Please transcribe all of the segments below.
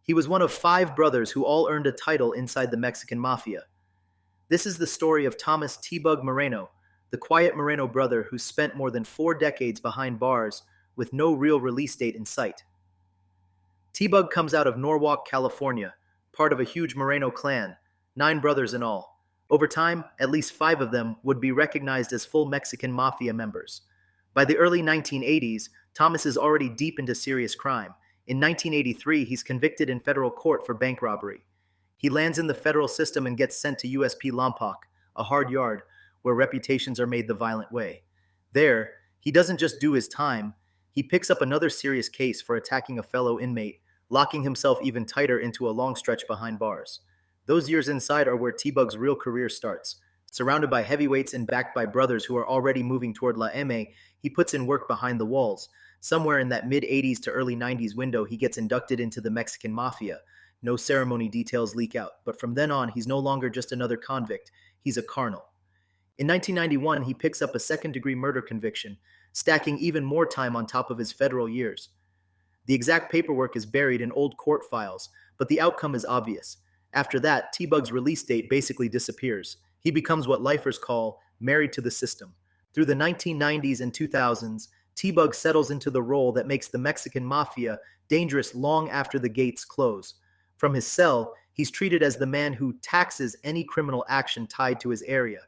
He was one of five brothers who all earned a title inside the Mexican Mafia. This is the story of Thomas T-Bug Moreno, the quiet Moreno brother who spent more than 4 decades behind bars with no real release date in sight. T-Bug comes out of Norwalk, California, part of a huge Moreno clan, 9 brothers in all. Over time, at least 5 of them would be recognized as full Mexican Mafia members. By the early 1980s, Thomas is already deep into serious crime. In 1983, he's convicted in federal court for bank robbery. He lands in the federal system and gets sent to USP Lompoc, a hard yard where reputations are made the violent way. There, he doesn't just do his time, he picks up another serious case for attacking a fellow inmate, locking himself even tighter into a long stretch behind bars. Those years inside are where T-Bug's real career starts. Surrounded by heavyweights and backed by brothers who are already moving toward La M, he puts in work behind the walls. Somewhere in that mid-80s to early 90s window, he gets inducted into the Mexican Mafia. No ceremony details leak out, but from then on, he's no longer just another convict, he's a carnal. In 1991, he picks up a second-degree murder conviction, stacking even more time on top of his federal years. The exact paperwork is buried in old court files, but the outcome is obvious. After that, T-Bug's release date basically disappears. He becomes what lifers call married to the system. Through the 1990s and 2000s, T-Bug settles into the role that makes the Mexican Mafia dangerous long after the gates close. From his cell, he's treated as the man who taxes any criminal action tied to his area.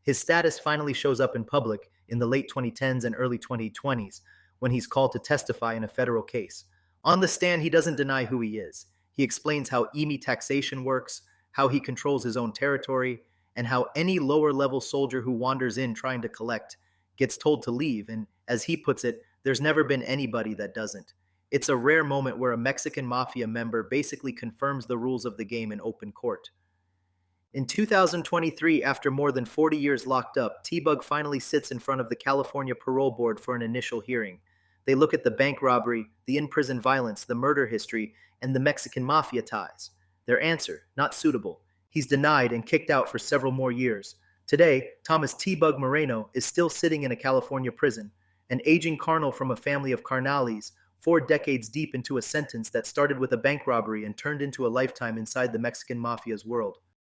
His status finally shows up in public in the late 2010s and early 2020s when he's called to testify in a federal case. On the stand, he doesn't deny who he is. He explains how EMI taxation works, how he controls his own territory, and how any lower-level soldier who wanders in trying to collect gets told to leave, and as he puts it, there's never been anybody that doesn't. It's a rare moment where a Mexican Mafia member basically confirms the rules of the game in open court. In 2023, after more than 40 years locked up, T-Bug finally sits in front of the California Parole Board for an initial hearing. They look at the bank robbery, the in-prison violence, the murder history, and the Mexican Mafia ties. Their answer, not suitable. He's denied and kicked out for several more years. Today, Thomas T-Bug Moreno is still sitting in a California prison, an aging carnal from a family of carnales, 4 decades deep into a sentence that started with a bank robbery and turned into a lifetime inside the Mexican Mafia's world.